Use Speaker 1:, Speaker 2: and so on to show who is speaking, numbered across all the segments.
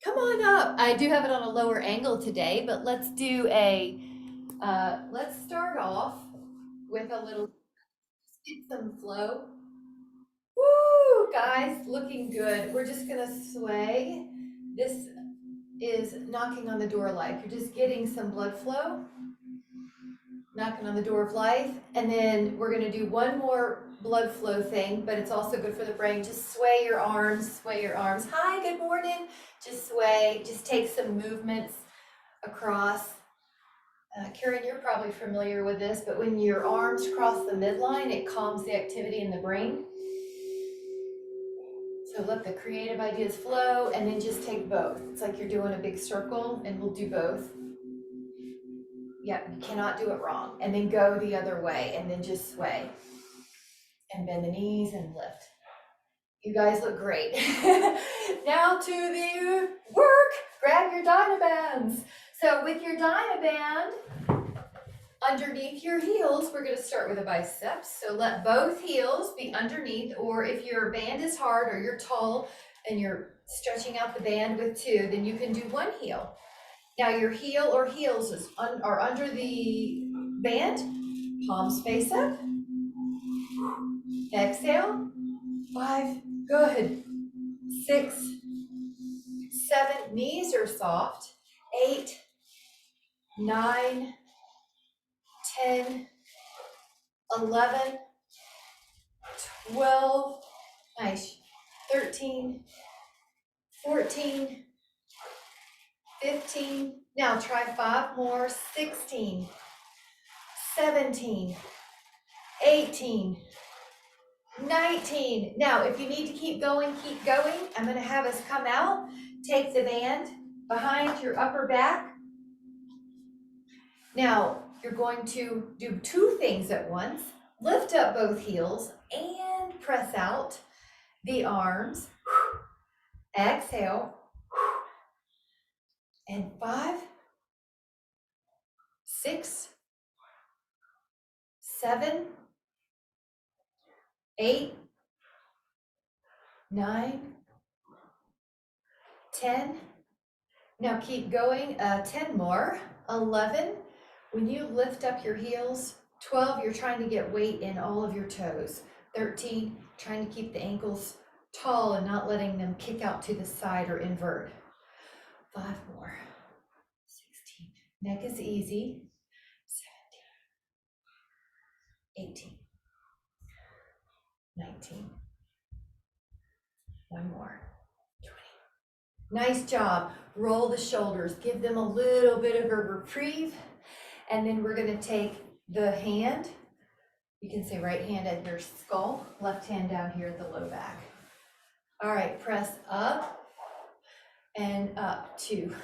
Speaker 1: Come on up. I do have it on a lower angle today, but let's do let's start off with a little, get some flow. Woo, guys, looking good. We're just gonna sway. This is knocking on the door of life. You're just getting some blood flow, knocking on the door of life. And then we're gonna do one more blood flow thing, but it's also good for the brain. Just sway your arms, sway your arms. Hi, good morning. Just sway, just take some movements across. Karen, you're probably familiar with this, but when your arms cross the midline, it calms the activity in the brain. So let the creative ideas flow, and then just take both. It's like you're doing a big circle, and we'll do both. Yep, you cannot do it wrong. And then go the other way, and then just sway. And bend the knees and lift. You guys look great. Now to the work. Grab your dynabands. So with your dynaband, underneath your heels, we're going to start with the biceps. So let both heels be underneath, or if your band is hard or you're tall and you're stretching out the band with two, then you can do one heel. Now your heel or heels are under the band, palms face up. Exhale. 5, good. 6, 7, knees are soft. 8, 9, 10, 11, 12, nice, 13, 14, 15, now try 5 more, 16, 17, 18, 19. Now, if you need to keep going, keep going. I'm going to have us come out, take the band behind your upper back. Now, you're going to do 2 things at once. Lift up both heels and press out the arms. Exhale. And 5, 6, 7, 8, 9, 10. Now keep going. 10 more. 11. When you lift up your heels. 12, you're trying to get weight in all of your toes. 13, trying to keep the ankles tall and not letting them kick out to the side or invert. 5 more. 16. Neck is easy. 17. 18. 19. 1 more. 20. Nice job. Roll the shoulders. Give them a little bit of a reprieve. And then we're going to take the hand. You can say right hand at your skull, left hand down here at the low back. All right, press up and up. 2.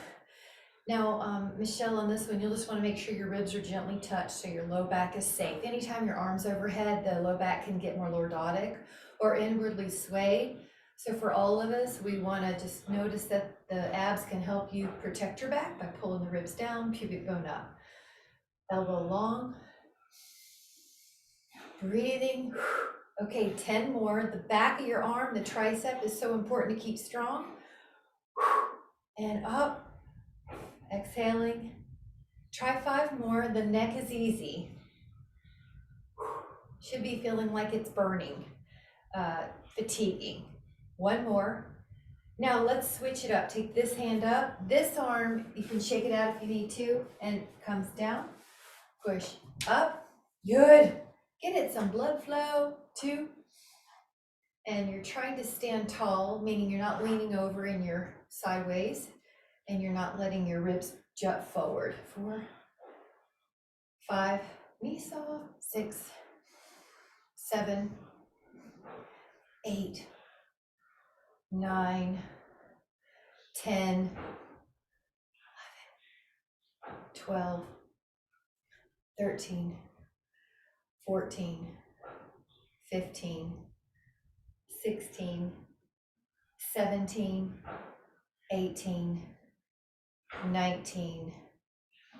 Speaker 1: Now, Michelle, on this one, you'll just want to make sure your ribs are gently touched so your low back is safe. Anytime your arm's overhead, the low back can get more lordotic or inwardly swayed. So for all of us, we want to just notice that the abs can help you protect your back by pulling the ribs down, pubic bone up. Elbow long. Breathing. Okay, 10 more. The back of your arm, the tricep, is so important to keep strong. And up. Exhaling. Try 5 more. The neck is easy. Should be feeling like it's burning, fatiguing. 1 more. Now let's switch it up. Take this hand up. This arm, you can shake it out if you need to, and it comes down. Push up. Good. Get it some blood flow. 2. And you're trying to stand tall, meaning you're not leaning over in your sideways, and you're not letting your ribs jut forward. 4, 5, knees off. 6, 7, 8, 9, 10, 11, 12, 13, 14, 15, 16, 17, 18, 19,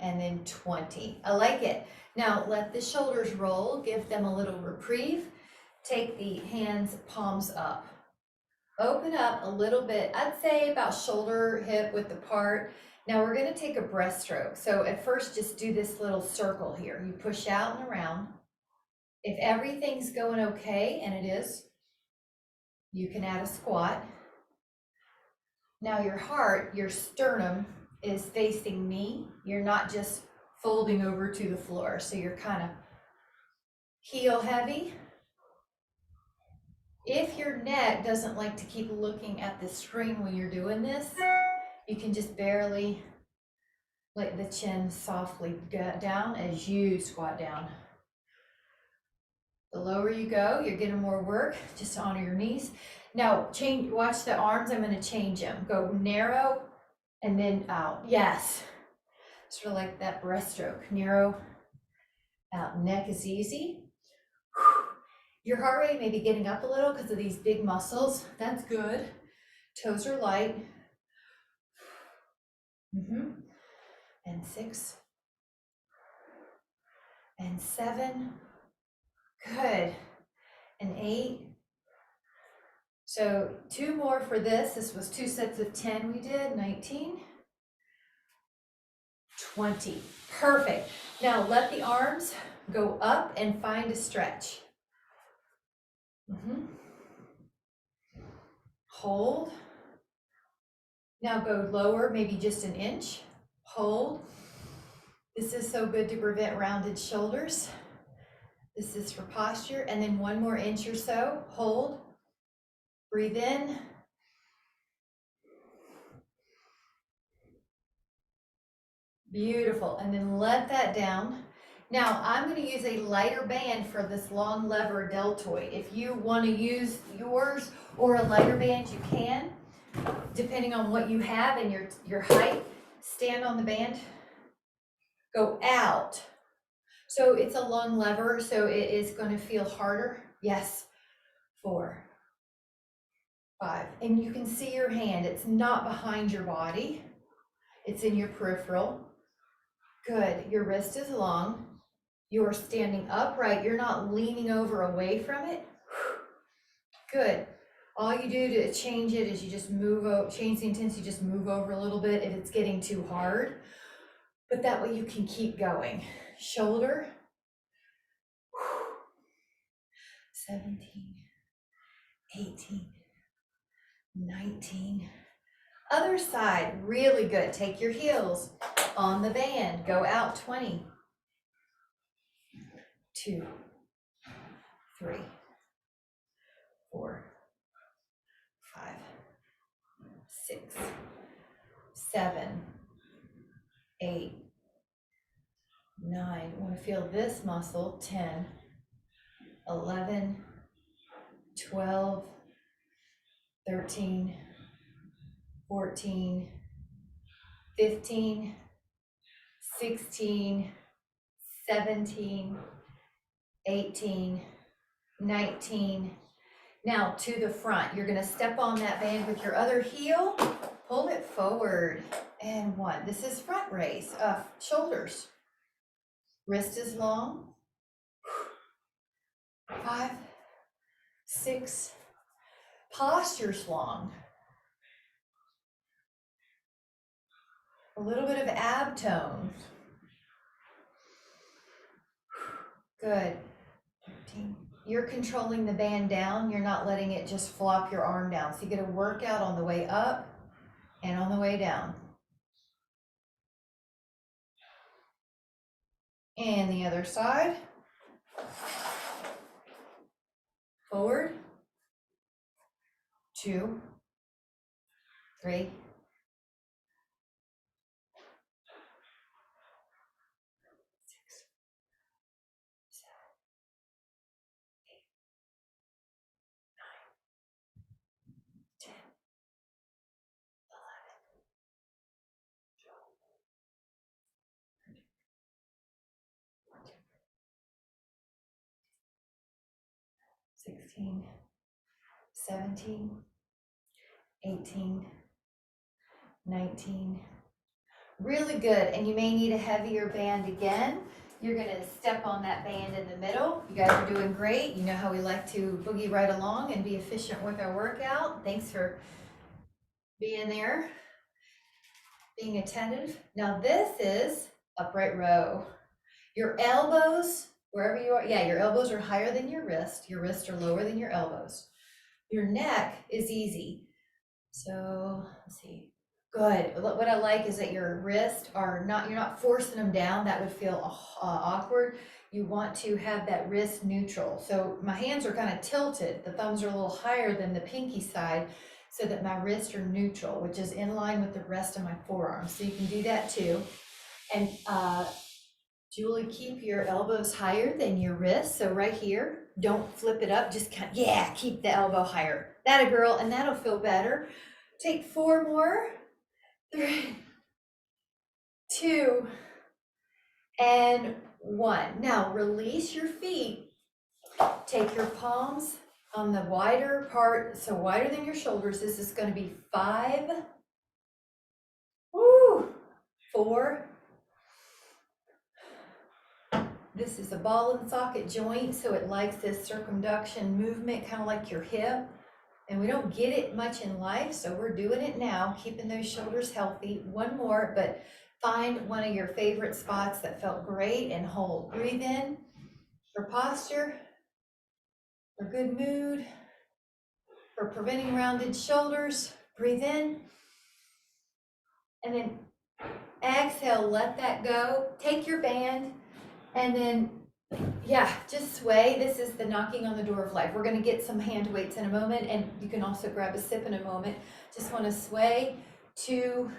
Speaker 1: and then 20. I like it. Now let the shoulders roll, give them a little reprieve. Take the hands palms up. Open up a little bit, I'd say about shoulder, hip width apart. Now we're gonna take a breaststroke. So at first, just do this little circle here. You push out and around. If everything's going okay, and it is, you can add a squat. Now your heart, your sternum is facing me. You're not just folding over to the floor. So you're kind of heel heavy. If your neck doesn't like to keep looking at the screen when you're doing this, you can just barely let the chin softly go down as you squat down. The lower you go, you're getting more work just on your knees. Now change, watch the arms, I'm gonna change them. Go narrow and then out, yes. Sort of like that breaststroke, narrow, out, neck is easy. Your heart rate may be getting up a little because of these big muscles, that's good. Toes are light. And 6, and 7, good, and 8. So 2 more for this. This was 2 sets of 10 we did, 19, 20, perfect. Now let the arms go up and find a stretch. Hold. Now go lower, maybe just an inch, hold. This is so good to prevent rounded shoulders. This is for posture, and then 1 more inch or so, hold. Breathe in. Beautiful, and then let that down. Now I'm going to use a lighter band for this long lever deltoid. If you want to use yours or a lighter band, you can, depending on what you have and your height. Stand on the band, go out. So it's a long lever, so it is going to feel harder. Yes, 4, 5, and you can see your hand. It's not behind your body, it's in your peripheral. Good, your wrist is long. You're standing upright. You're not leaning over away from it. Good. All you do to change it is you just move over, change the intensity, just move over a little bit if it's getting too hard. But that way you can keep going. Shoulder. 17, 18, 19. Other side, really good. Take your heels on the band. Go out 20. 2, 3, 4, 5, 6, 7, 8, 9. I want to feel this muscle. 10, 11, 12, 13, 14, 15, 16, 17, 18, 19. Now to the front. You're going to step on that band with your other heel, pull it forward, and 1. This is front raise, shoulders. Wrist is long. 5, 6, posture's long. A little bit of ab tone. Good. 13. You're controlling the band down. You're not letting it just flop your arm down. So you get a workout on the way up and on the way down. And the other side. Forward. 2, 3, 6, 7, 8, 9, 10, 11, 12, 13, 14, 16, 17, 18, 19. Really good. And you may need a heavier band again. you're gonna step on that band in the middle. You guys are doing great. You know how we like to boogie right along and be efficient with our workout. Thanks for being there, being attentive. Now this is upright row. Your elbows, wherever you are, yeah, your elbows are higher than your wrists are lower than your elbows. Your neck is easy. So let's see. Good. What I like is that your wrists are not, you're not forcing them down. That would feel awkward. You want to have that wrist neutral. So my hands are kind of tilted. The thumbs are a little higher than the pinky side so that my wrists are neutral, which is in line with the rest of my forearms. So you can do that too. And Julie, keep your elbows higher than your wrists. So right here, don't flip it up, just kind of, yeah, keep the elbow higher. That a girl, and that'll feel better. Take 4 more, 3, 2, and 1. Now release your feet. Take your palms on the wider part, so wider than your shoulders. This is going to be 5, 4. This is a ball and socket joint, so it likes this circumduction movement, kind of like your hip. And we don't get it much in life, so we're doing it now, keeping those shoulders healthy. 1 more, but find one of your favorite spots that felt great and hold. Breathe in for posture, for good mood, for preventing rounded shoulders. Breathe in. And then exhale, let that go. Take your band and then, yeah, just sway. This is the knocking on the door of life. We're going to get some hand weights in a moment, and you can also grab a sip in a moment. Just want to sway to,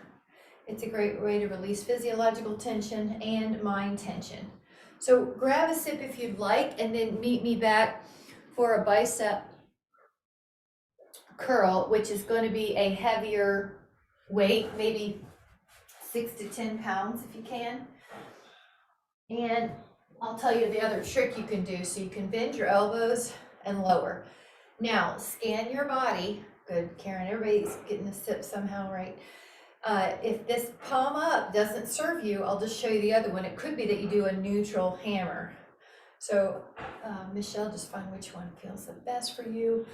Speaker 1: it's a great way to release physiological tension and mind tension. So grab a sip if you'd like, and then meet me back for a bicep curl, which is going to be a heavier weight, maybe 6 to 10 pounds if you can. And I'll tell you the other trick you can do. So you can bend your elbows and lower. Now scan your body. Good, Karen, everybody's getting a sip somehow, right? If this palm up doesn't serve you, I'll just show you the other one. It could be that you do a neutral hammer. So Michelle, just find which one feels the best for you.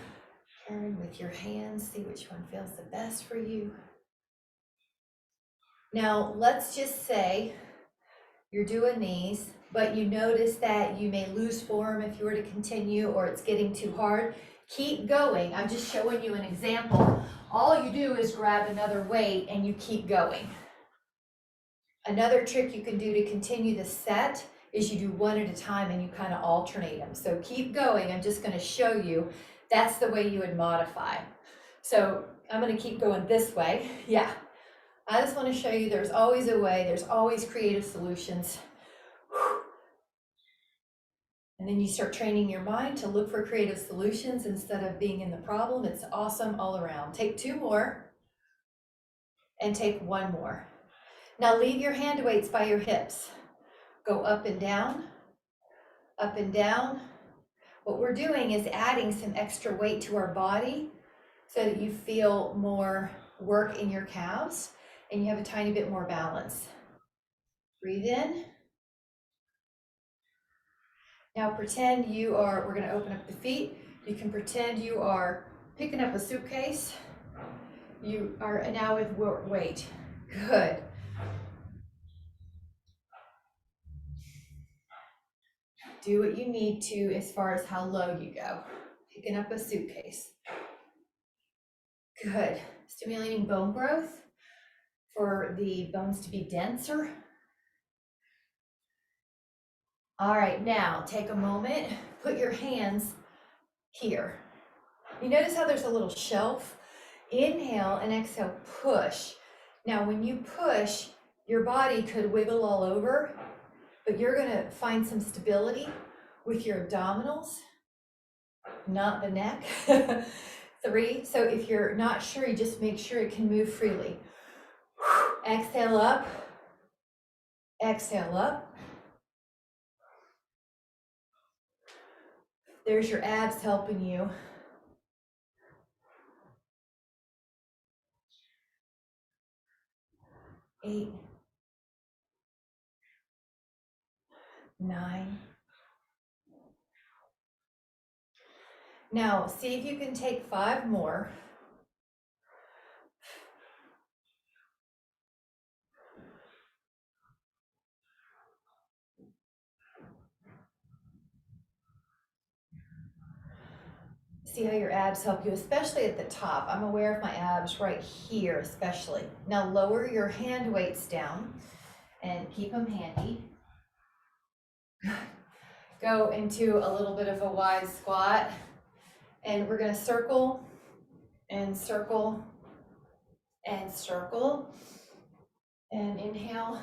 Speaker 1: Karen, with your hands, see which one feels the best for you. Now let's just say you're doing these, but you notice that you may lose form if you were to continue, or it's getting too hard. Keep going. I'm just showing you an example. All you do is grab another weight and you keep going. Another trick you can do to continue the set is you do one at a time and you kind of alternate them. So keep going. I'm just going to show you. That's the way you would modify. So I'm going to keep going this way. Yeah. I just want to show you there's always a way. There's always creative solutions. And then you start training your mind to look for creative solutions instead of being in the problem. It's awesome all around. Take 2 more and take 1 more. Now leave your hand weights by your hips. Go up and down, up and down. What we're doing is adding some extra weight to our body so that you feel more work in your calves and you have a tiny bit more balance. Breathe in. Now pretend you are, we're going to open up the feet. You can pretend you are picking up a suitcase. You are now with weight. Good. Do what you need to as far as how low you go. Picking up a suitcase. Good. Stimulating bone growth for the bones to be denser. All right, now take a moment, put your hands here. You notice how there's a little shelf? Inhale and exhale, push. Now when you push, your body could wiggle all over, but you're gonna find some stability with your abdominals, not the neck. 3, so if you're not sure, you just make sure it can move freely. Exhale up, exhale up. There's your abs helping you. 8, 9. Now, see if you can take 5 more. See how your abs help you, especially at the top. I'm aware of my abs right here, especially. Now lower your hand weights down and keep them handy. Go into a little bit of a wide squat, and we're going to circle and circle and circle and inhale.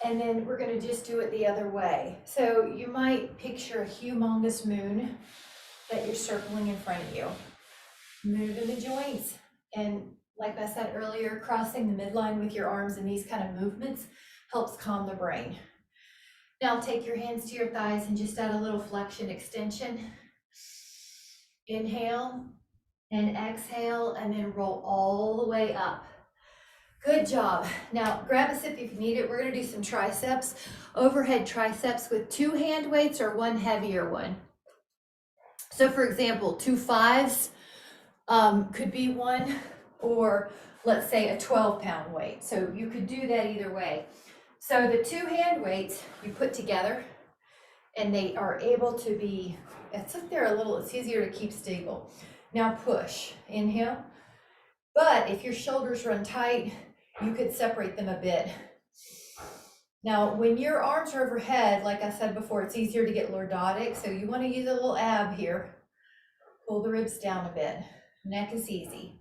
Speaker 1: And then we're going to just do it the other way. So you might picture a humongous moon that you're circling in front of you. Moving the joints, and like I said earlier, crossing the midline with your arms and these kind of movements helps calm the brain. Now take your hands to your thighs and just add a little flexion extension. Inhale and exhale, and then roll all the way up. Good job. Now grab a sip if you need it. We're going to do some triceps, overhead triceps with 2 hand weights or 1 heavier one. So for example, 2 5s could be 1, or let's say a 12-pound weight. So you could do that either way. So the 2 hand weights you put together, and they are able to be, it's like they're a little, it's easier to keep stable. Now push, inhale. But if your shoulders run tight, you could separate them a bit. Now, when your arms are overhead, like I said before, it's easier to get lordotic. So you want to use a little ab here. Pull the ribs down a bit. Neck is easy.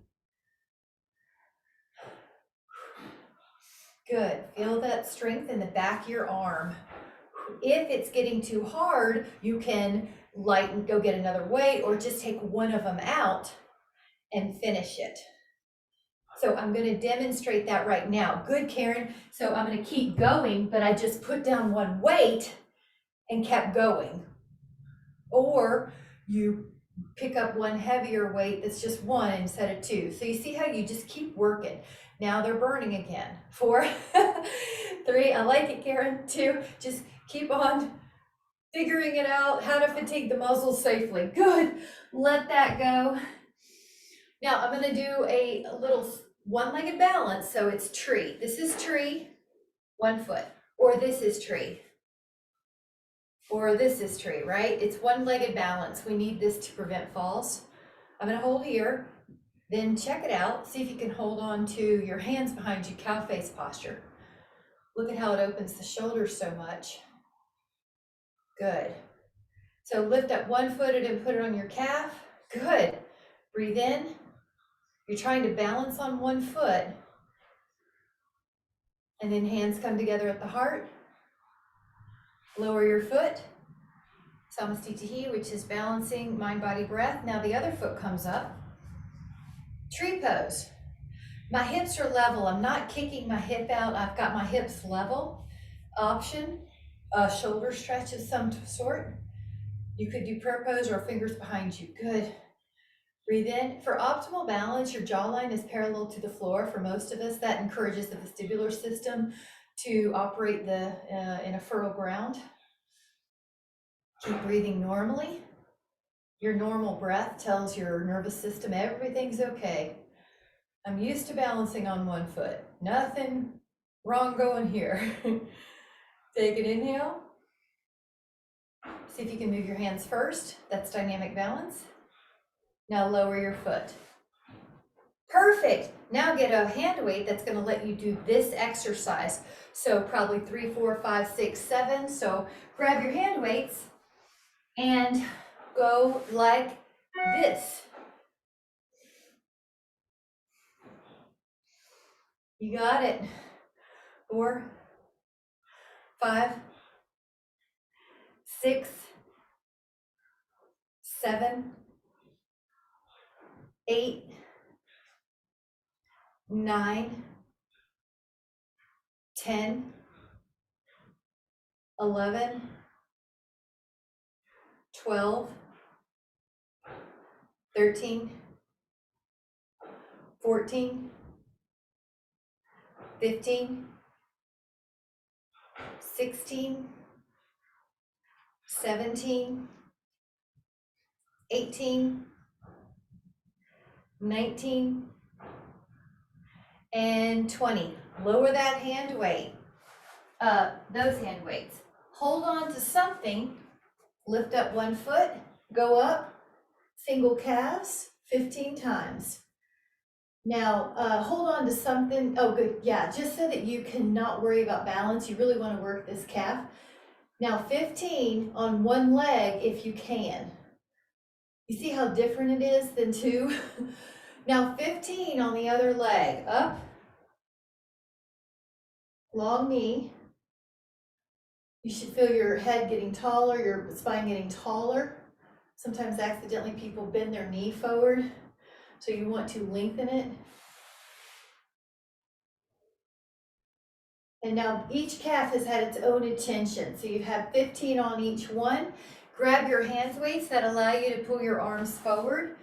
Speaker 1: Good. Feel that strength in the back of your arm. If it's getting too hard, you can lighten, go get another weight, or just take one of them out and finish it. So I'm going to demonstrate that right now. Good, Karen. So I'm going to keep going, but I just put down 1 weight and kept going. Or you pick up 1 heavier weight that's just 1 instead of 2. So you see how you just keep working. Now they're burning again. 4, 3, I like it, Karen. 2, just keep on figuring it out, how to fatigue the muscles safely. Good. Let that go. Now I'm going to do a little one-legged balance. So it's tree. This is tree, 1 foot, or this is tree, or this is tree, right? It's one-legged balance. We need this to prevent falls. I'm going to hold here, then check it out. See if you can hold on to your hands behind you, cow face posture. Look at how it opens the shoulders so much. Good. So lift up 1 foot and put it on your calf. Good. Breathe in. You're trying to balance on 1 foot. And then hands come together at the heart. Lower your foot. Samastitihi, which is balancing mind, body, breath. Now the other foot comes up. Tree pose. My hips are level. I'm not kicking my hip out. I've got my hips level. Option, a shoulder stretch of some sort. You could do prayer pose or fingers behind you. Good. Breathe in. For optimal balance, your jawline is parallel to the floor. For most of us, that encourages the vestibular system to operate in a fertile ground. Keep breathing normally. Your normal breath tells your nervous system everything's okay. I'm used to balancing on 1 foot. Nothing wrong going here. Take an inhale. See if you can move your hands first. That's dynamic balance. Now lower your foot. Perfect. Now get a hand weight that's going to let you do this exercise. So probably 3, 4, 5, 6, 7. So grab your hand weights and go like this. You got it. 4, 5, 6, 7, 8, 9, 10, 11, 12, 13, 14, 15, 16, 17, 18, 19, and 20. Lower that hand weight, those hand weights. Hold on to something, lift up one foot, go up, single calves, 15 times. Now, hold on to something, oh good, yeah, just so that you cannot worry about balance, you really wanna work this calf. Now 15 on one leg if you can. You see how different it is than 2? Now 15 on the other leg, up, long knee. You should feel your head getting taller, your spine getting taller. Sometimes accidentally people bend their knee forward, so you want to lengthen it. And now each calf has had its own attention. So you have 15 on each one. Grab your hands weights that allow you to pull your arms forward.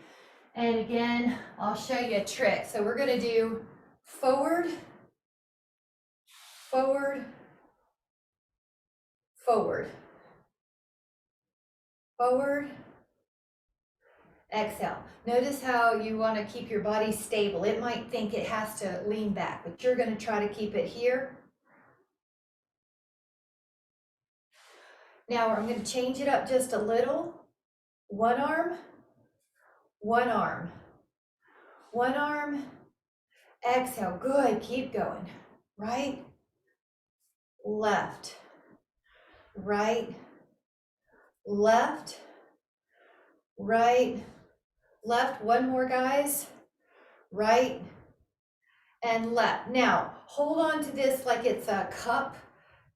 Speaker 1: And again, I'll show you a trick. So we're gonna do forward, forward, forward, forward, exhale. Notice how you wanna keep your body stable. It might think it has to lean back, but you're gonna try to keep it here. Now I'm going to change it up just a little. One arm, one arm, one arm, exhale, good, keep going. Right, left, right, left, right, left. One more, guys. Right and left. Now, hold on to this like it's a cup.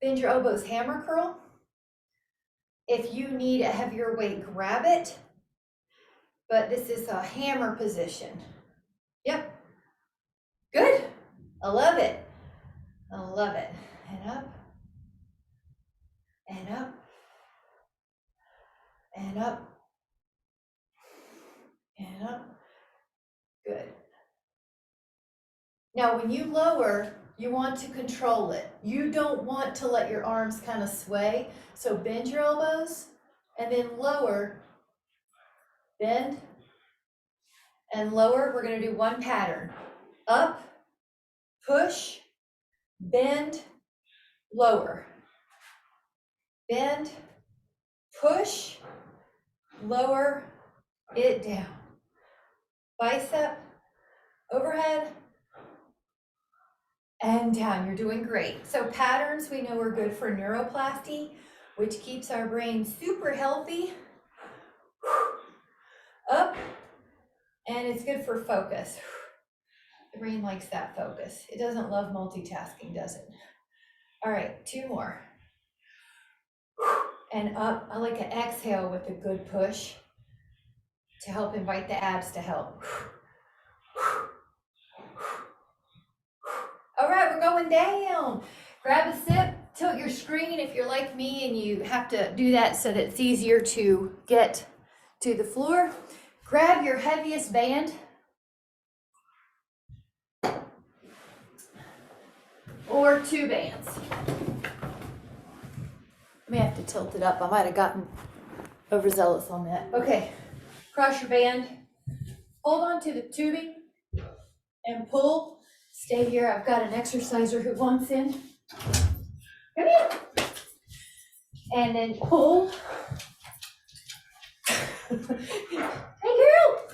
Speaker 1: Bend your elbows, hammer curl. If you need a heavier weight, grab it. But this is a hammer position. Yep. Good. I love it. I love it. And up. And up. And up. And up. Good. Now, when you lower, you want to control it. You don't want to let your arms kind of sway. So bend your elbows and then lower. Bend and lower. We're going to do one pattern. Up, push, bend, lower. Bend, push, lower it down. Bicep, overhead, and down. You're doing great. So patterns we know are good for neuroplasty, which keeps our brain super healthy. Up, and it's good for focus. The brain likes that focus. It doesn't love multitasking, does it? All right, 2 more. And up. I like an exhale with a good push to help invite the abs to help. All right, we're going down. Grab a sip, tilt your screen if you're like me and you have to do that so that it's easier to get to the floor. Grab your heaviest band. Or 2 bands. I may have to tilt it up. I might have gotten overzealous on that. Okay, cross your band. Hold on to the tubing and pull. Stay here. I've got an exerciser who wants in. Come here. And then pull. Hey girl.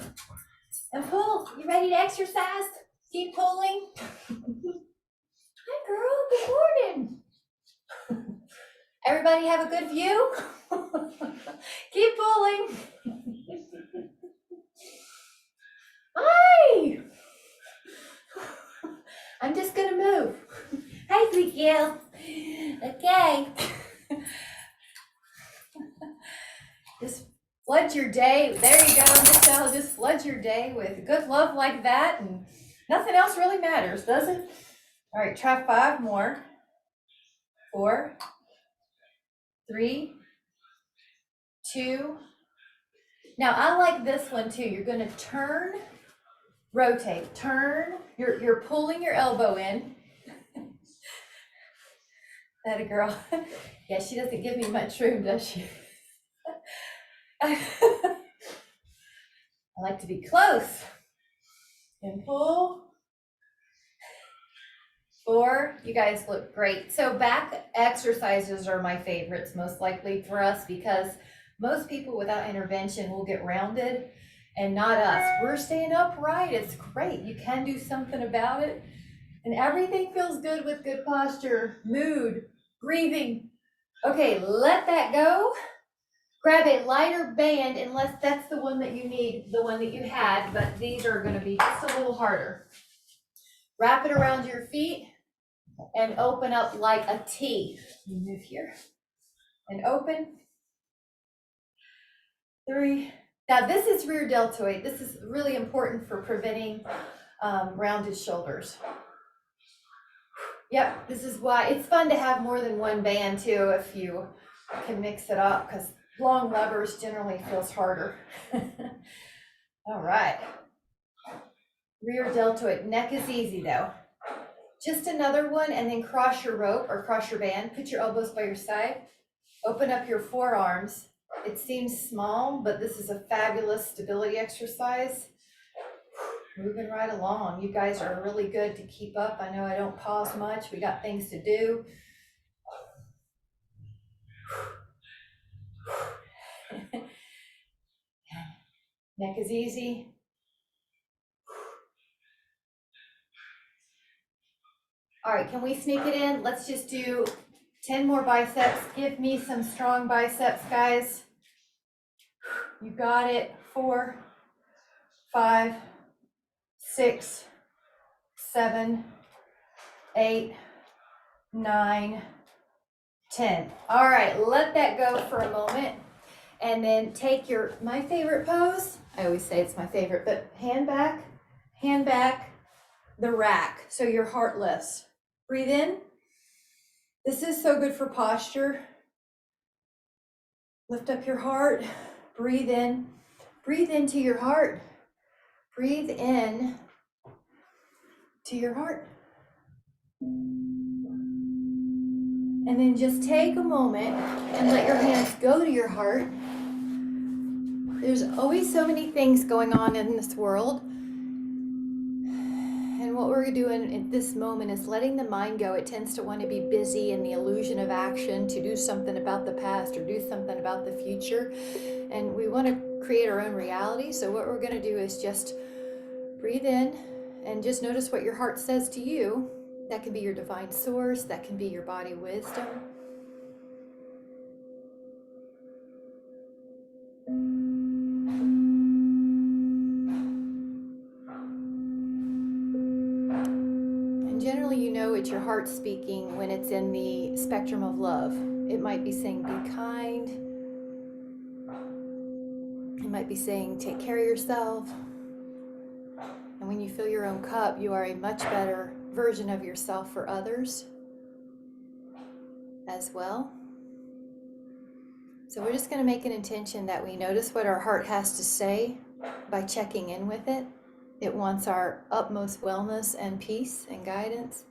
Speaker 1: And pull. You ready to exercise? Keep pulling. Hi girl, good morning. Everybody have a good view? Keep pulling. Hi. I'm just gonna move. Hi, sweet girl. Okay. Just flood your day. There you go, Michelle. Just flood your day with good love like that, and nothing else really matters, does it? All right, try 5 more. 4, 3, 2. Now I like this one too. You're gonna turn, rotate, turn. You're pulling your elbow in. That a girl. Yeah, she doesn't give me much room, does she? I like to be close. And pull. 4, you guys look great. So back exercises are my favorites, most likely for us, because most people without intervention will get rounded, and not us. We're staying upright. It's great. You can do something about it. And everything feels good with good posture, mood, breathing. Okay, let that go. Grab a lighter band, unless that's the one that you need, the one that you had, but these are going to be just a little harder. Wrap it around your feet and open up like a T. Move here and open. 3. Now this is rear deltoid. This is really important for preventing rounded shoulders. Yep, this is why it's fun to have more than one band too, if you can mix it up, because long levers generally feels harder. All right. Rear deltoid. Neck is easy though. Just another one, and then cross your rope or cross your band. Put your elbows by your side. Open up your forearms. It seems small, but this is a fabulous stability exercise. Moving right along. You guys are really good to keep up. I know I don't pause much. We got things to do. Neck is easy. All right, can we sneak it in? Let's just do 10 more biceps. Give me some strong biceps, guys. You got it. 4, 5, 6, 7, 8, 9, 10. All right, let that go for a moment. And then take my favorite pose. I always say it's my favorite, but hand back, the rack. So your heart lifts. Breathe in. This is so good for posture. Lift up your heart. Breathe in. Breathe into your heart. Breathe in to your heart. And then just take a moment and let your hands go to your heart. There's always so many things going on in this world. And what we're doing at this moment is letting the mind go. It tends to want to be busy in the illusion of action, to do something about the past or do something about the future. And we want to create our own reality. So what we're going to do is just breathe in and just notice what your heart says to you. That can be your divine source. That can be your body wisdom. Generally, you know it's your heart speaking when it's in the spectrum of love. It might be saying, be kind. It might be saying, take care of yourself. And when you fill your own cup, you are a much better version of yourself for others as well. So we're just going to make an intention that we notice what our heart has to say by checking in with it. It wants our utmost wellness and peace and guidance.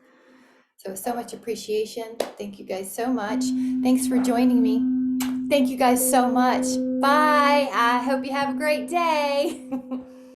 Speaker 1: So much appreciation. Thank you guys so much. Thanks for joining me. Thank you guys so much. Bye. I hope you have a great day.